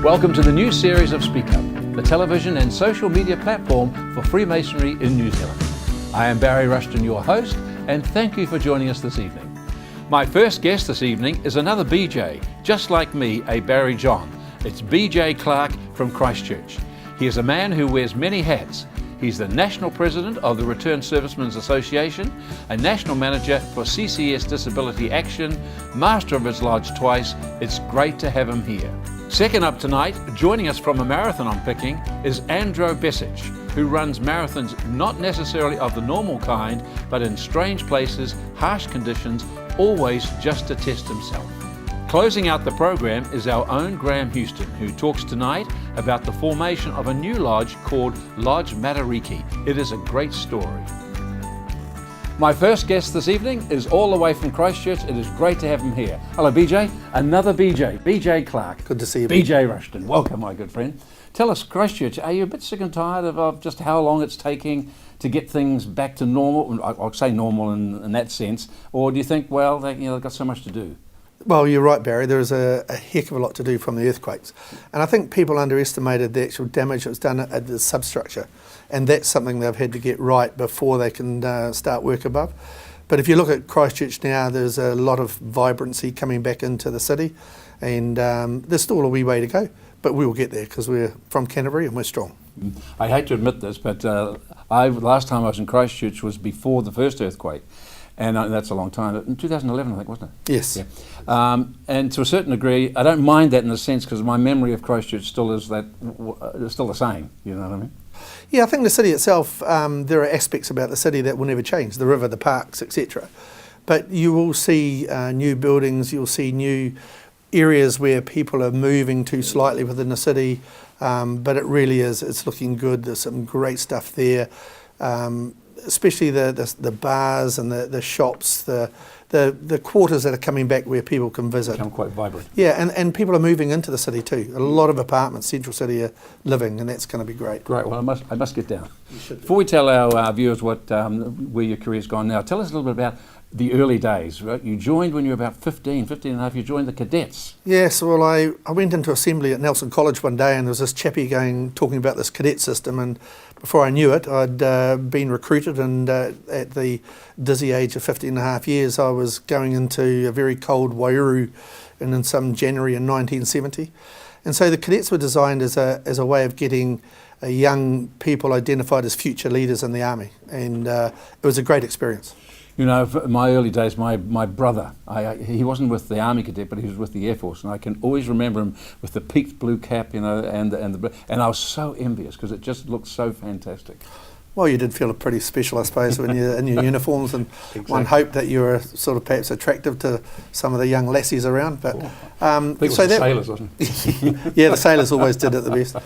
Welcome to the new series of Speak Up, the television and social media platform for Freemasonry in New Zealand. I am Barry Rushton, your host, and thank you for joining us this evening. My first guest this evening is another BJ, just like me, a Barry John. It's BJ Clarke from Christchurch. He is a man who wears many hats. He's the National President of the Returned Servicemen's Association, a National Manager for CCS Disability Action, Master of his Lodge twice. It's great to have him here. Second up tonight, joining us from a marathon I'm picking, is Andrew Besic, who runs marathons not necessarily of the normal kind, but in strange places, harsh conditions, always just to test himself. Closing out the program is our own Graham Houston, who talks tonight about the formation of a new lodge called Lodge Matariki. It is a great story. My first guest this evening is all the way from Christchurch. It is great to have him here. Hello, BJ. Another BJ, BJ Clarke. Good to see you. BJ Rushton. Welcome, my good friend. Tell us, Christchurch, are you a bit sick and tired of just how long it's taking to get things back to normal? I'll say normal in that sense. Or do you think, well, they've got so much to do? Well, you're right, Barry. There is a heck of a lot to do from the earthquakes. And I think people underestimated the actual damage that was done at the substructure. And that's something they've had to get right before they can start work above. But if you look at Christchurch now, there's a lot of vibrancy coming back into the city. And there's still a wee way to go. But we will get there because we're from Canterbury and we're strong. I hate to admit this, but last time I was in Christchurch was before the first earthquake. And that's a long time. In 2011, I think, wasn't it? Yes. Yeah. And to a certain degree, I don't mind that in a sense because my memory of Christchurch still is still the same. You know what I mean? Yeah, I think the city itself, there are aspects about the city that will never change. The river, the parks, etc. But you will see new buildings. You'll see new areas where people are moving to slightly within the city. But it really is. It's looking good. There's some great stuff there. Especially the bars and the shops, the quarters that are coming back where people can visit. Become quite vibrant. Yeah, and people are moving into the city too. A lot of apartments, Central City, are living, and that's going to be great. Great. Well, I must get down. You should. Before we tell our viewers where your career's gone now, tell us a little bit about the early days. Right? You joined when you were about 15 and a half. You joined the cadets. Yes. Well, I went into assembly at Nelson College one day, and there was this chappie talking about this cadet system, and before I knew it, I'd been recruited, and at the dizzy age of 15 and a half years, I was going into a very cold Wairuru in some January in 1970. And so the cadets were designed as a way of getting young people identified as future leaders in the army, and it was a great experience. You know, in my early days, my brother, he wasn't with the Army Cadet, but he was with the Air Force, and I can always remember him with the peaked blue cap, you know, and I was so envious because it just looked so fantastic. Well, you did feel pretty special, I suppose, when you're in your uniforms, and exactly. One hoped that you were sort of perhaps attractive to some of the young lassies around. But I think it was the sailors, wasn't it? Yeah, the sailors always did it the best.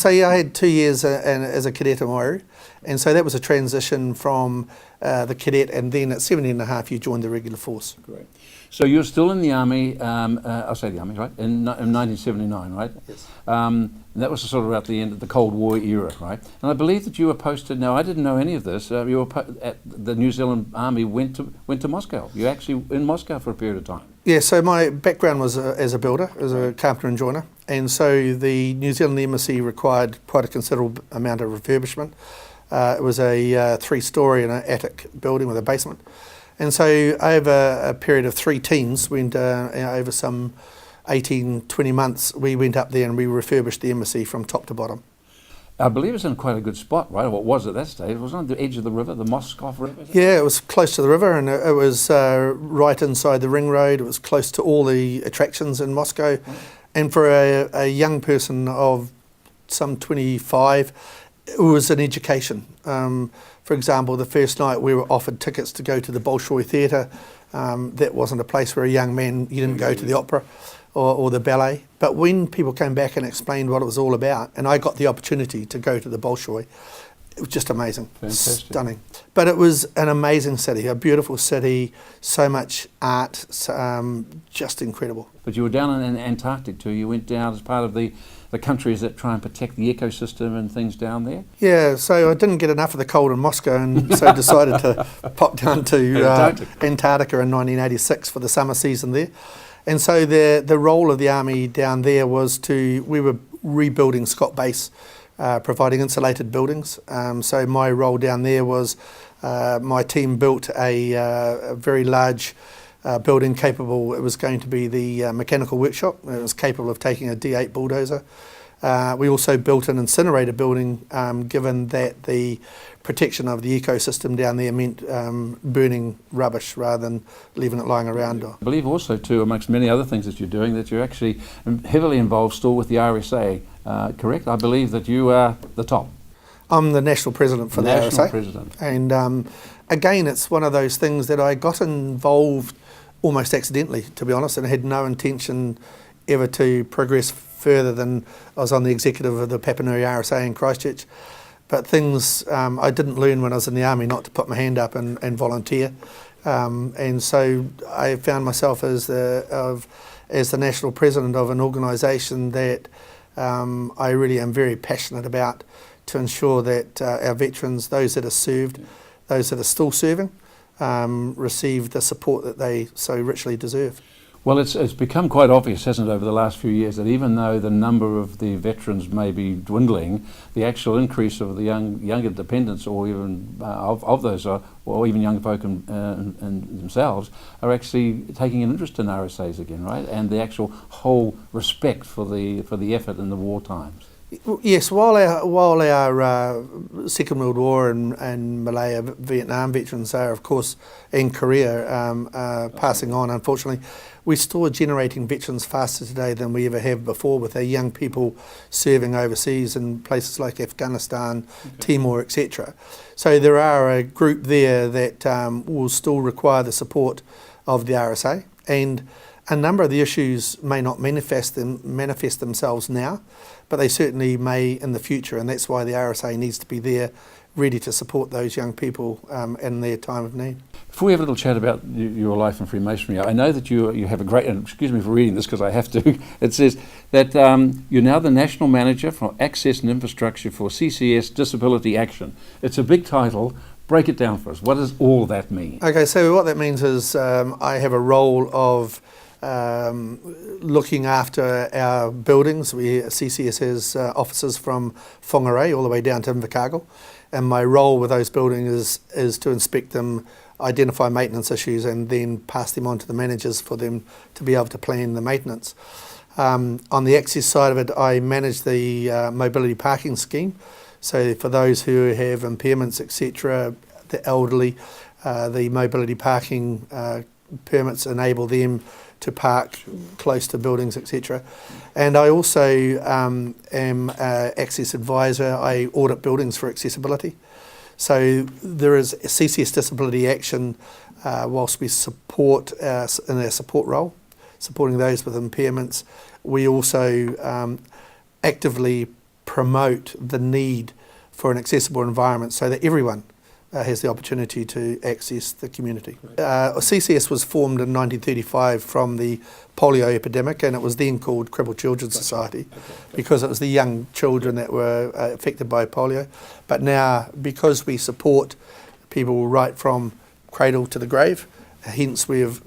So yeah, I had 2 years as a cadet in Wairau, and so that was a transition from the cadet, and then at 17 and a half you joined the regular force. Great. So you're still in the army, I'll say the army, right, in 1979, right? Yes. And that was sort of at the end of the Cold War era, right? And I believe that you were posted, now I didn't know any of this, you were at the New Zealand Army went to Moscow. You were actually in Moscow for a period of time. Yeah, so my background was as a builder, as a carpenter and joiner, and so the New Zealand Embassy required quite a considerable amount of refurbishment. It was a 3-storey and an attic building with a basement. And so over a period of 3 teams, over some 18, 20 months, we went up there and we refurbished the embassy from top to bottom. I believe it's in quite a good spot, right? What was at that stage? It was on the edge of the river, the Moscow River? Yeah, it was close to the river, and it was right inside the ring road. It was close to all the attractions in Moscow. Mm. And for a young person of some 25, it was an education. For example, the first night we were offered tickets to go to the Bolshoi Theatre. That wasn't a place where a young man, you didn't go to the opera or the ballet. But when people came back and explained what it was all about, and I got the opportunity to go to the Bolshoi, it was just amazing. Fantastic. Stunning. But it was an amazing city, a beautiful city, so much art, just incredible. But you were down in Antarctic too. You went down as part of the countries that try and protect the ecosystem and things down there? Yeah, so I didn't get enough of the cold in Moscow, and so decided to pop down to Antarctica in 1986 for the summer season there. And so the role of the Army down there was we were rebuilding Scott Base, providing insulated buildings. So my role down there was my team built a very large building capable. It was going to be the mechanical workshop. It was capable of taking a D8 bulldozer. We also built an incinerator building, given that the protection of the ecosystem down there meant burning rubbish rather than leaving it lying around. I believe also too, amongst many other things that you're doing, that you're actually heavily involved still with the RSA, correct? I believe that you are the top. I'm the national president for the RSA. National president. And again, it's one of those things that I got involved almost accidentally, to be honest, and had no intention ever to progress further than I was on the executive of the Papanui RSA in Christchurch. But things I didn't learn when I was in the Army not to put my hand up and volunteer. And so I found myself as the national president of an organisation that I really am very passionate about, to ensure that our veterans, those that are served, those that are still serving, receive the support that they so richly deserve. Well, it's become quite obvious, hasn't it, over the last few years, that even though the number of the veterans may be dwindling, the actual increase of the younger dependents, or even of those, or even young folk in themselves, are actually taking an interest in RSAs again, right? And the actual whole respect for the effort in the war times. Yes, while our Second World War and Malaya, Vietnam veterans are, of course, in Korea passing on, unfortunately, we're still generating veterans faster today than we ever have before, with our young people serving overseas in places like Afghanistan, Timor, etc. So there are a group there that will still require the support of the RSA, and a number of the issues may not manifest themselves now, but they certainly may in the future, and that's why the RSA needs to be there, ready to support those young people in their time of need. Before we have a little chat about your life in Freemasonry, I know that you have a great, and excuse me for reading this because I have to, it says that you're now the National Manager for Access and Infrastructure for CCS Disability Action. It's a big title. Break it down for us. What does all that mean? Okay, so what that means is I have a role of looking after our buildings. CCS has offices from Whangarei all the way down to Invercargill, and my role with those buildings is to inspect them, identify maintenance issues, and then pass them on to the managers for them to be able to plan the maintenance. On the access side of it, I manage the mobility parking scheme. So for those who have impairments, etc., the elderly, the mobility parking permits enable them to park close to buildings, etc. And I also am an access advisor. I audit buildings for accessibility. So there is CCS Disability Action, whilst we support in our support role, supporting those with impairments, we also actively promote the need for an accessible environment so that everyone has the opportunity to access the community. CCS was formed in 1935 from the polio epidemic, and it was then called Crippled Children's Society because it was the young children that were affected by polio. But now, because we support people right from cradle to the grave, hence we have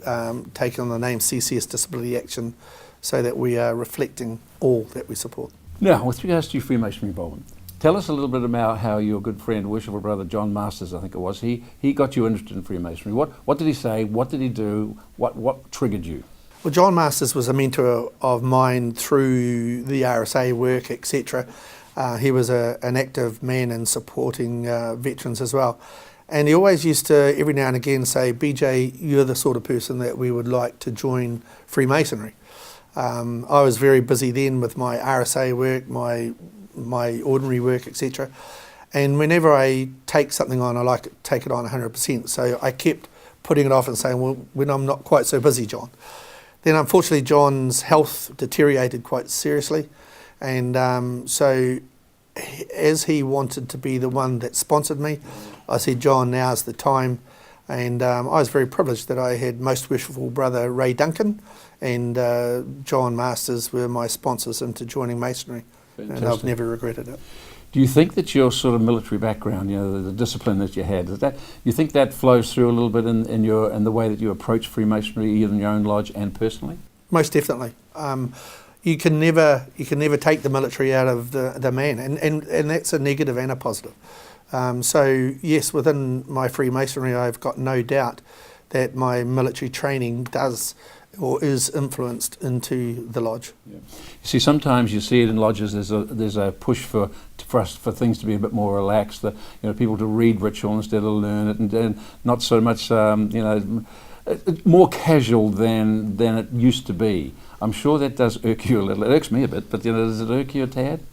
taken on the name CCS Disability Action, so that we are reflecting all that we support. Now, with regards to your Freemasonry involvement, tell us a little bit about how your good friend, worshipful brother John Masters, I think it was, he got you interested in Freemasonry. What did he say? What did he do? What triggered you? Well, John Masters was a mentor of mine through the RSA work, etc. He was an active man in supporting veterans as well. And he always used to, every now and again, say, BJ, you're the sort of person that we would like to join Freemasonry. I was very busy then with my RSA work, my ordinary work, etc. And whenever I take something on, I like to take it on 100%. So I kept putting it off and saying, well, when I'm not quite so busy, John. Then unfortunately, John's health deteriorated quite seriously. And so as he wanted to be the one that sponsored me, I said, John, now's the time. And I was very privileged that I had most worshipful brother Ray Duncan and John Masters were my sponsors into joining Masonry. Fantastic. And I've never regretted it. Do you think that your sort of military background, the discipline that you had, you think that flows through a little bit in the way that you approach Freemasonry, either in your own lodge and personally? Most definitely. You can never take the military out of the man, and that's a negative and a positive. So yes, within my Freemasonry, I've got no doubt that my military training does or is influenced into the lodge. Yeah. You see, sometimes you see it in lodges. There's a push for things to be a bit more relaxed. People to read ritual instead of learn it, and not so much more casual than it used to be. I'm sure that does irk you a little. It irks me a bit, but does it irk you a tad?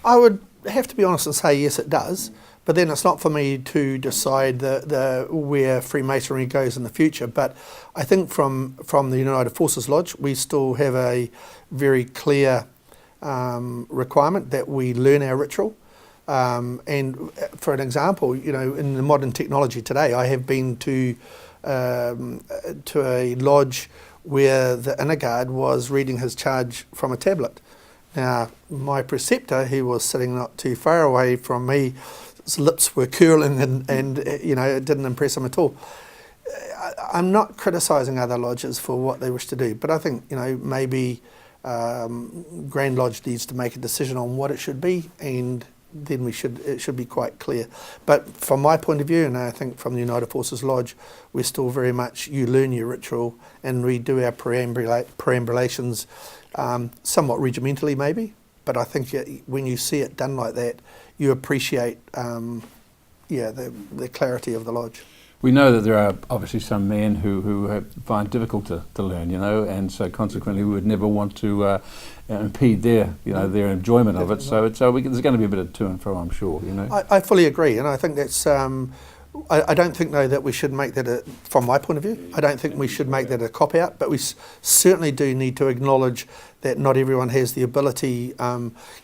I would have to be honest and say yes, it does. But then it's not for me to decide where Freemasonry goes in the future. But I think from the United Forces Lodge, we still have a very clear requirement that we learn our ritual. And for an example, in the modern technology today, I have been to a lodge where the inner guard was reading his charge from a tablet. Now, my preceptor, he was sitting not too far away from me. His lips were curling and it didn't impress him at all. I'm not criticising other lodges for what they wish to do, but I think maybe Grand Lodge needs to make a decision on what it should be, and then it should be quite clear. But from my point of view, and I think from the United Forces Lodge, we're still very much you learn your ritual, and we do our perambulations somewhat regimentally maybe, but I think when you see it done like that, you appreciate the clarity of the lodge. We know that there are obviously some men who find it difficult to learn, and so consequently we would never want to impede their enjoyment of it. So there's going to be a bit of to and fro, I'm sure. I fully agree, and I think that's. I don't think though that we should make that from my point of view. I don't think we should make that a cop out, but we certainly do need to acknowledge that not everyone has the ability.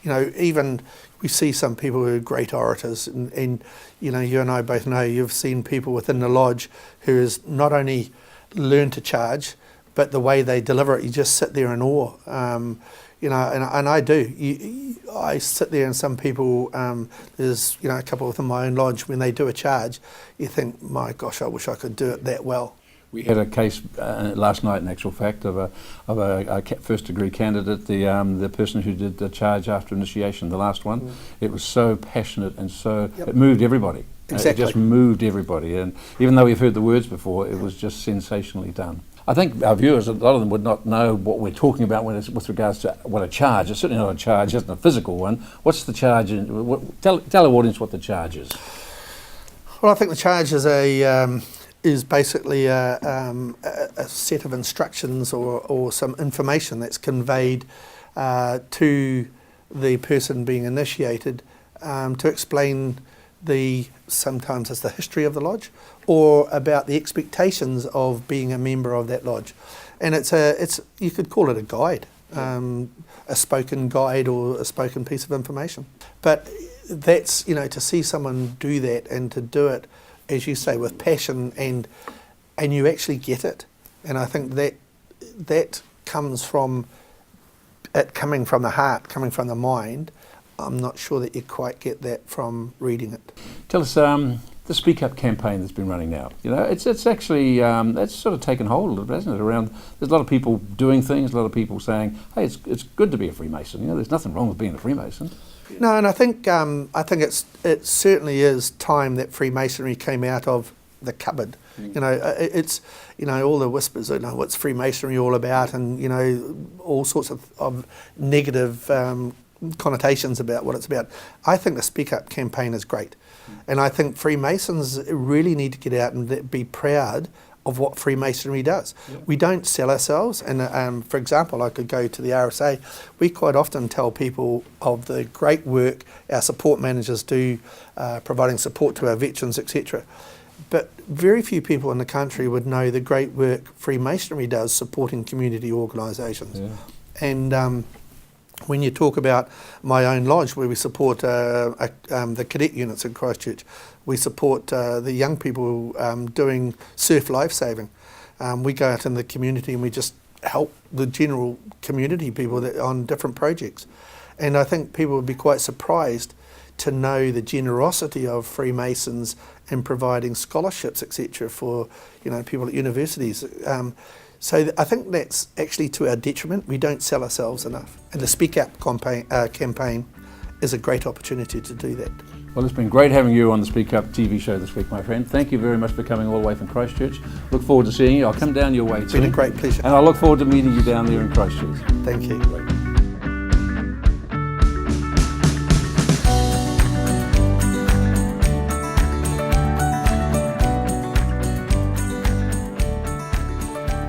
Even we see some people who are great orators, and you and I both know you've seen people within the lodge who has not only learned to charge, but the way they deliver it, you just sit there in awe. And I do. I sit there, and some people, there's a couple within my own lodge, when they do a charge, you think, my gosh, I wish I could do it that well. We had a case last night, in actual fact, of a first degree candidate, the person who did the charge after initiation, the last one. Mm. It was so passionate and so it moved everybody. Exactly. It just moved everybody, and even though we've heard the words before, it was just sensationally done. I think our viewers, a lot of them would not know what we're talking about with regards to what a charge. It's certainly not a charge, it's not a physical one. What's the charge? Tell our audience what the charge is. Well, I think the charge is basically a set of instructions or some information that's conveyed to the person being initiated to explain sometimes it's the history of the lodge, or about the expectations of being a member of that lodge. And it's you could call it a guide, a spoken guide or a spoken piece of information. But that's, to see someone do that and to do it, as you say, with passion and you actually get it. And I think that comes from it coming from the heart, coming from the mind. I'm not sure that you quite get that from reading it. Tell us the Speak Up campaign that's been running now. It's actually that's sort of taken hold a little bit, hasn't it? There's a lot of people doing things, a lot of people saying, "Hey, it's good to be a Freemason." There's nothing wrong with being a Freemason. No, and I think it certainly is time that Freemasonry came out of the cupboard. It's all the whispers, what's Freemasonry all about, and all sorts of negative connotations about what it's about. I think the Speak Up campaign is great, and I think Freemasons really need to get out and be proud of what Freemasonry does. Yeah. We don't sell ourselves, and for example, I could go to the RSA. We quite often tell people of the great work our support managers do, providing support to our veterans, etc. But very few people in the country would know the great work Freemasonry does supporting community organisations. Yeah. And when you talk about my own lodge, where we support the cadet units in Christchurch, we support the young people doing surf lifesaving. We go out in the community and we just help the general community people on different projects. And I think people would be quite surprised to know the generosity of Freemasons in providing scholarships, etc., for people at universities. So I think that's actually to our detriment. We don't sell ourselves enough. And the Speak Up campaign is a great opportunity to do that. Well, it's been great having you on the Speak Up TV show this week, my friend. Thank you very much for coming all the way from Christchurch. Look forward to seeing you. I'll come down your way too. It's been a great pleasure. And I look forward to meeting you down there in Christchurch. Thank you.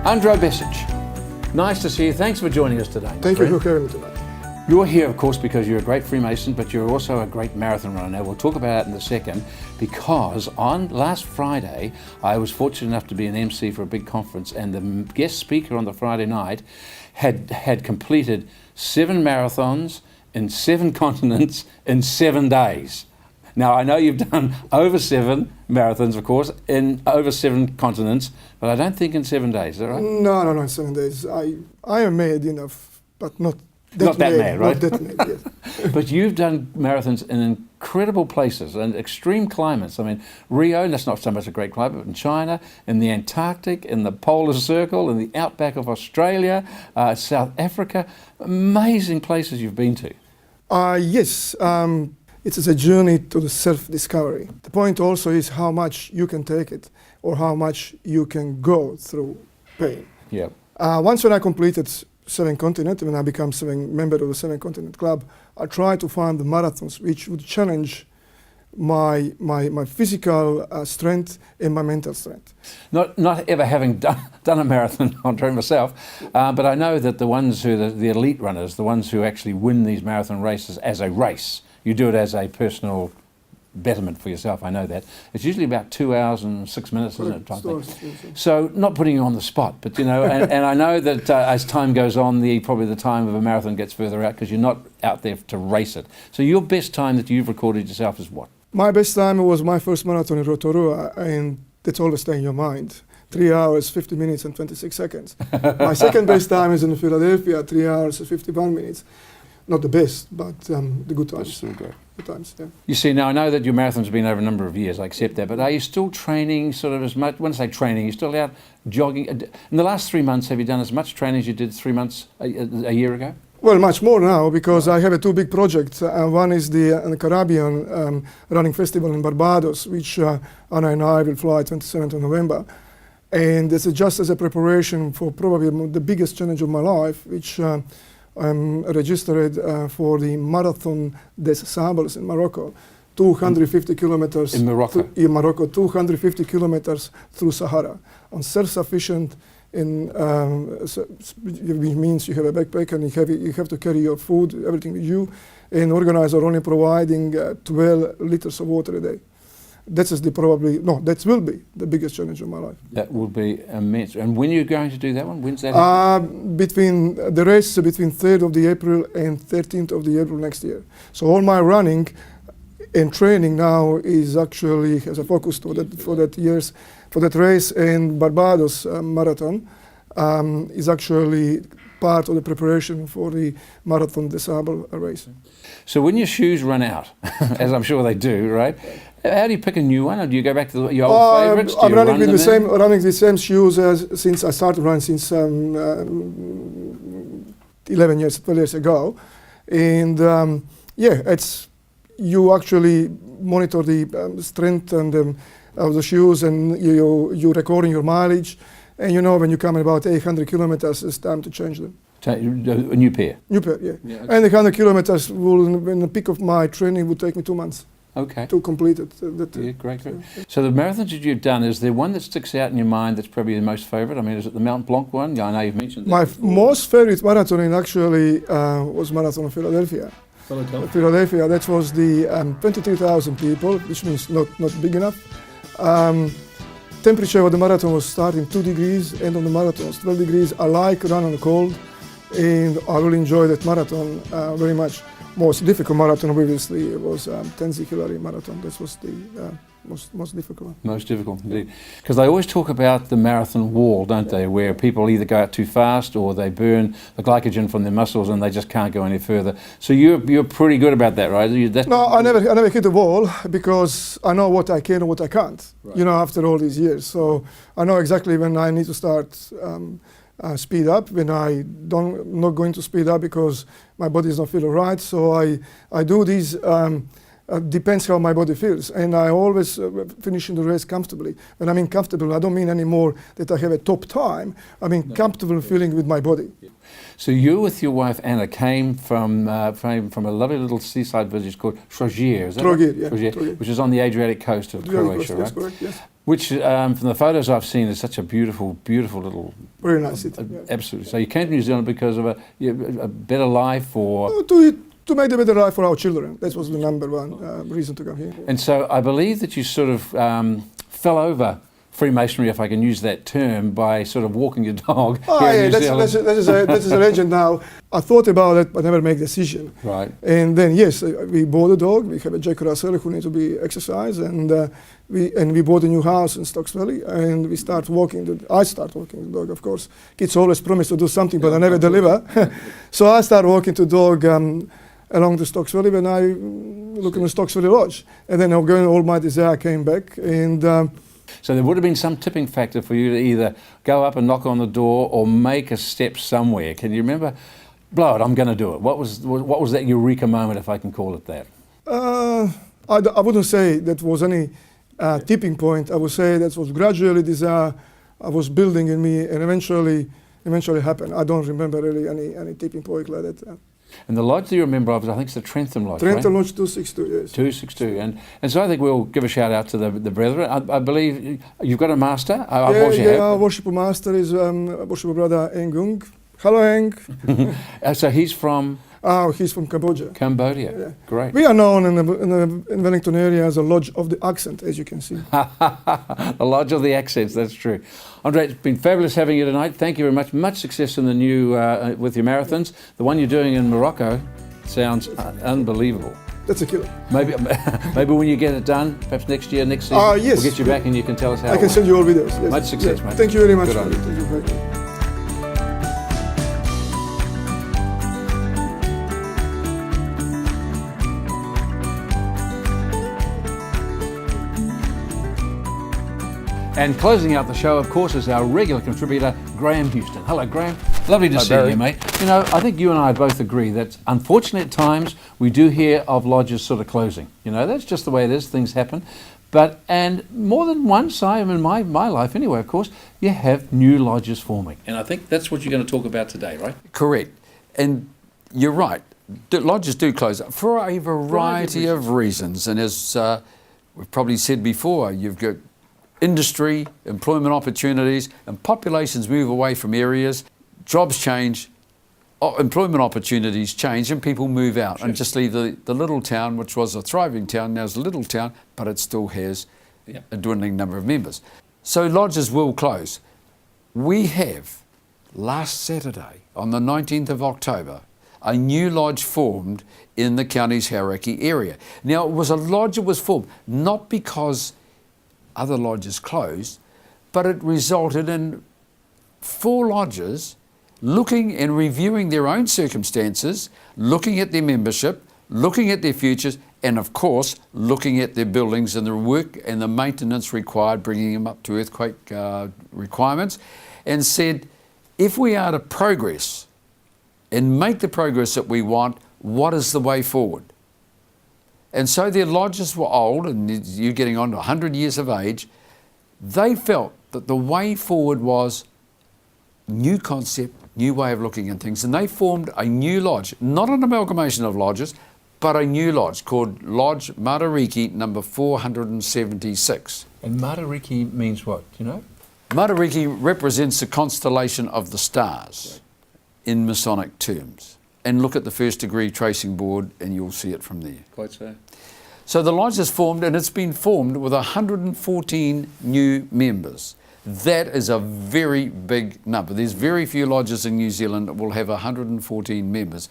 Andrew Besic, nice to see you. Thanks for joining us today. Thank you for having me tonight. You're here, of course, because you're a great Freemason, but you're also a great marathon runner. Now, we'll talk about that in a second, because on last Friday, I was fortunate enough to be an MC for a big conference, and the guest speaker on the Friday night had completed 7 marathons in 7 continents in 7 days. Now, I know you've done over 7 marathons, of course, in over 7 continents, but I don't think in 7 days, is that right? No, in 7 days. I am mad enough, but not Not that mad, right? Not that mad, yes. But you've done marathons in incredible places and extreme climates. I mean, Rio, that's not so much a great climate, but in China, in the Antarctic, in the Polar Circle, in the outback of Australia, South Africa. Amazing places you've been to. Yes, it is a journey to the self-discovery. The point also is how much you can take it or how much you can go through pain. Yeah. Once when I completed 7 continents, when I became member of the 7 Continent Club, I tried to find the marathons which would challenge my physical strength and my mental strength. Not ever having done a marathon, Andre, myself, but I know that the ones who are the elite runners, the ones who actually win these marathon races as a race, you do it as a personal betterment for yourself, I know that. It's usually about 2 hours and 6 minutes, isn't it? So not putting you on the spot, but you know, and I know that as time goes on, probably the time of a marathon gets further out because you're not out there to race it. So your best time that you've recorded yourself is what? My best time was my first marathon in Rotorua, and that's always stay in your mind. 3 hours, 50 minutes and 26 seconds. My second best time is in Philadelphia, 3 hours and 51 minutes. Not the best, but the good times. Good times, yeah. You see, now I know that your marathon's been over a number of years, I accept that, but are you still training sort of as much? When I say training, you're still out jogging. In the last 3 months, have you done as much training as you did 3 months a year ago? Well, much more now, because I have 2 big projects. One is the Caribbean Running Festival in Barbados, which Anna and I will fly 27th of November. And it's just as a preparation for probably the biggest challenge of my life, which I'm registered for the Marathon des Sables in Morocco, 250 kilometers. In Morocco? In Morocco, 250 kilometers through Sahara. On self-sufficient, which means you have a backpack and you have to carry your food, everything with you, and organizer only providing 12 liters of water a day. That will be the biggest challenge of my life. That will be immense. And when are you going to do that one? When's that? Between the race between 3rd of the April and 13th of the April next year. So all my running and training now is actually has a focus for that race, and Barbados marathon is actually part of the preparation for the Marathon des Sables race. So when your shoes run out, as I'm sure they do, right? How do you pick a new one, or do you go back to your old favourites? I'm running with the same shoes since I started running since 12 years ago, and it's you actually monitor the strength and of the shoes, and you recording your mileage, and you know when you come about 800 kilometers, it's time to change them. A new pair? New pair, yeah. And the 100 kilometers in the peak of my training would take me 2 months. Okay. To complete it. Yeah, great. So the marathons that you've done, is there one that sticks out in your mind that's probably the most favourite? I mean, is it the Mount Blanc one? Yeah, I know you've mentioned that. My most favourite marathon actually was Marathon of Philadelphia. Philadelphia, that was the 23,000 people, which means not big enough. Temperature of the marathon was starting 2 degrees, end of the marathon was 12 degrees. I like run on the cold, and I really enjoy that marathon very much. Most difficult marathon, obviously, was Tenzing Hillary Marathon. That was the most difficult one. Most difficult, indeed. Because they always talk about the marathon wall, don't they, where people either go out too fast or they burn the glycogen from their muscles and they just can't go any further. So you're pretty good about that, right? No, I never hit the wall because I know what I can and what I can't, right. After all these years. So I know exactly when I need to start speed up when I'm not going to speed up because my body is not feeling right. So I do these. Depends how my body feels, and I always finish in the race comfortably. When I mean comfortable, I don't mean anymore that I have a top time. I mean comfortable feeling with my body. So you with your wife Anna came from a lovely little seaside village called Trogir, is that Trogir, right? yeah. Trogir, which is on the Adriatic coast of Croatia, right? That's correct, yes. Which, from the photos I've seen, is such a beautiful, beautiful little... Very nice city. Yeah. Absolutely. So you came to New Zealand because of a better life, or... To make the better life for our children. That was the number one reason to come here. And so I believe that you sort of fell over Freemasonry, if I can use that term, by sort of walking your dog here in New Zealand. That is a legend now. I thought about it, but never make decision. Right. And then, yes, we bought a dog. We have a Jack Russell who needs to be exercised, and we bought a new house in Stocks Valley, and we start walking. I start walking the dog, of course. Kids always promise to do something, but I never deliver. So I start walking the dog along the Stocks Valley when I look in the Stocks Valley Lodge. And then I'm going all my desire came back. And so there would have been some tipping factor for you to either go up and knock on the door or make a step somewhere. Can you remember? Blow it, I'm going to do it. What was that eureka moment, if I can call it that? I wouldn't say that was any tipping point. I would say that was gradually desire I was building in me, and eventually happened. I don't remember really any tipping point like that. And the lodge that you remember of, I think it's the Trentham Lodge, Trentham right? Lodge 262, yes. 262. And so I think we'll give a shout out to the brethren. I believe you've got a master? Our worship master is worship brother Engung. Hello, Eng. So he's from? He's from Cambodia. Cambodia, yeah. Great. We are known in Wellington area as a Lodge of the Accent, as you can see. The Lodge of the Accents, that's true. Andre, it's been fabulous having you tonight. Thank you very much. Much success in the new, with your marathons. The one you're doing in Morocco sounds unbelievable. That's a killer. Maybe when you get it done, perhaps next year, next season, yes. we'll get you back and you can tell us how I can send you all videos. Yes. Much success, mate. Thank you very much. Good on you. Thank you very much. And closing out the show, of course, is our regular contributor, Graham Houston. Hello, Graham. Lovely to see you, mate. You know, I think you and I both agree that unfortunately at times we do hear of lodges sort of closing. You know, that's just the way it is. Things happen. And more than once, in my life anyway, of course, you have new lodges forming. And I think that's what you're going to talk about today, right? Correct. And you're right. Lodges do close for a variety of reasons. And as we've probably said before, you've got industry, employment opportunities, and populations move away from areas, jobs change, employment opportunities change, and people move out and just leave the little town, which was a thriving town, now is a little town, but it still has a dwindling number of members. So lodges will close. We have, last Saturday, on the 19th of October, a new lodge formed in the county's Matariki area. Now, it was a lodge that was formed not because other lodges closed, but it resulted in 4 lodges looking and reviewing their own circumstances, looking at their membership, looking at their futures, and of course, looking at their buildings and the work and the maintenance required, bringing them up to earthquake requirements, and said, if we are to progress and make the progress that we want, what is the way forward? And so their lodges were old, and you're getting on to 100 years of age. They felt that the way forward was new concept, new way of looking at things, and they formed a new lodge, not an amalgamation of lodges, but a new lodge called Lodge Matariki number 476. And Matariki means what, do you know? Matariki represents the constellation of the stars in Masonic terms. And look at the first degree tracing board and you'll see it from there. Quite so. So the lodge is formed, and it's been formed with 114 new members. That is a very big number. There's very few lodges in New Zealand that will have 114 members.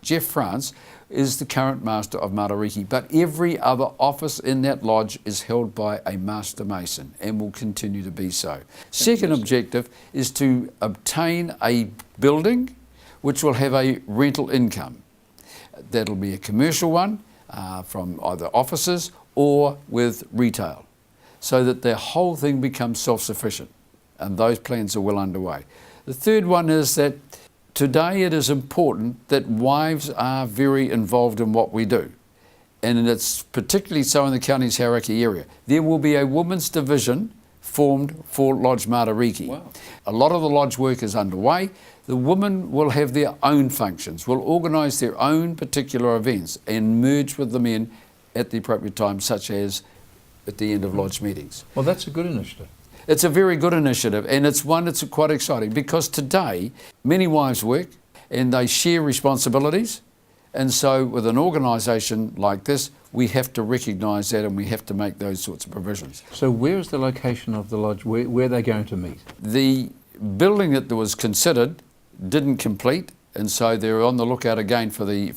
Jeff France is the current master of Matariki, but every other office in that lodge is held by a master mason and will continue to be so. Second objective is to obtain a building which will have a rental income. That'll be a commercial one from either offices or with retail, so that the whole thing becomes self-sufficient, and those plans are well underway. The third one is that today it is important that wives are very involved in what we do. And it's particularly so in the county's Hauraki area. There will be a women's division formed for Lodge Matariki. Wow. A lot of the lodge work is underway. The women will have their own functions, will organise their own particular events and merge with the men at the appropriate time, such as at the end of lodge meetings. Well, that's a good initiative. It's a very good initiative, and it's one that's quite exciting because today many wives work and they share responsibilities. And so with an organisation like this, we have to recognise that and we have to make those sorts of provisions. So where is the location of the lodge? Where are they going to meet? The building that was considered didn't complete, and so they're on the lookout again for the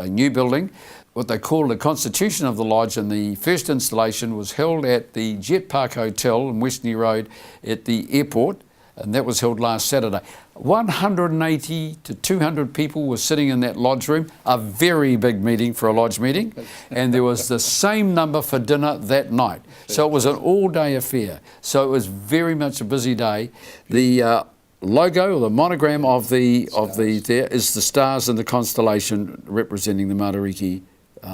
new building. What they call the constitution of the lodge, and the first installation was held at the Jet Park Hotel in Westney Road at the airport, and that was held last Saturday. 180 to 200 people were sitting in that lodge room, a very big meeting for a lodge meeting, and there was the same number for dinner that night. So it was an all-day affair. So it was very much a busy day. The logo or the monogram of the there is the stars and the constellation representing the Matariki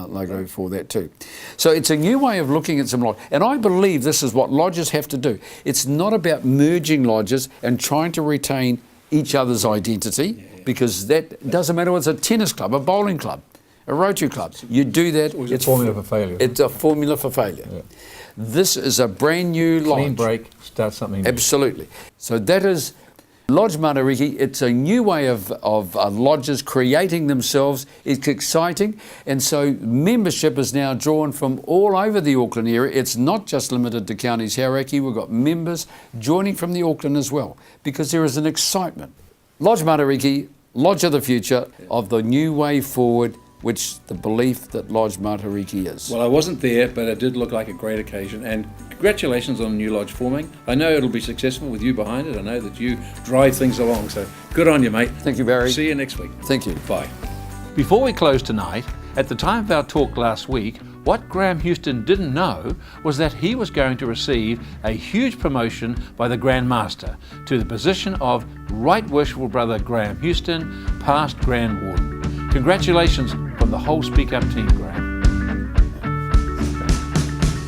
logo for that too. So it's a new way of looking at some lodges, and I believe this is what lodges have to do. It's not about merging lodges and trying to retain each other's identity, because that doesn't matter whether it's a tennis club, a bowling club, a Rotary club. You do that, It's a formula for failure. It's a formula for failure. Yeah. This is a brand new lodge. Clean break, start something new. Absolutely. So that is Lodge Matariki. It's a new way of lodges creating themselves. It's exciting, and so membership is now drawn from all over the Auckland area. It's not just limited to counties Hauraki. We've got members joining from the Auckland as well, because there is an excitement. Lodge Matariki, Lodge of the future, of the new way forward, which the belief that Lodge Matariki is. Well, I wasn't there, but it did look like a great occasion, and congratulations on the new lodge forming. I know it'll be successful with you behind it. I know that you drive things along, so good on you, mate. Thank you, Barry. See you next week. Thank you. Bye. Before we close tonight, at the time of our talk last week, what Graham Houston didn't know was that he was going to receive a huge promotion by the Grand Master to the position of Right Worshipful Brother Graham Houston, past Grand Warden. Congratulations from the whole Speak Up team, Graham.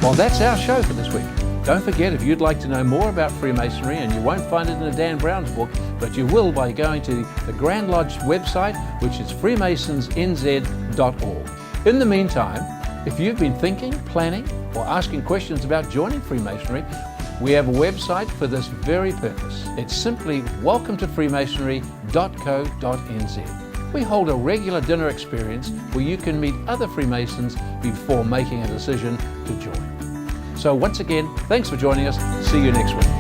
Well, that's our show for this week. Don't forget, if you'd like to know more about Freemasonry, and you won't find it in a Dan Brown's book, but you will by going to the Grand Lodge website, which is freemasonsnz.org. In the meantime, if you've been thinking, planning, or asking questions about joining Freemasonry, we have a website for this very purpose. It's simply welcometofreemasonry.co.nz. We hold a regular dinner experience where you can meet other Freemasons before making a decision to join. So once again, thanks for joining us. See you next week.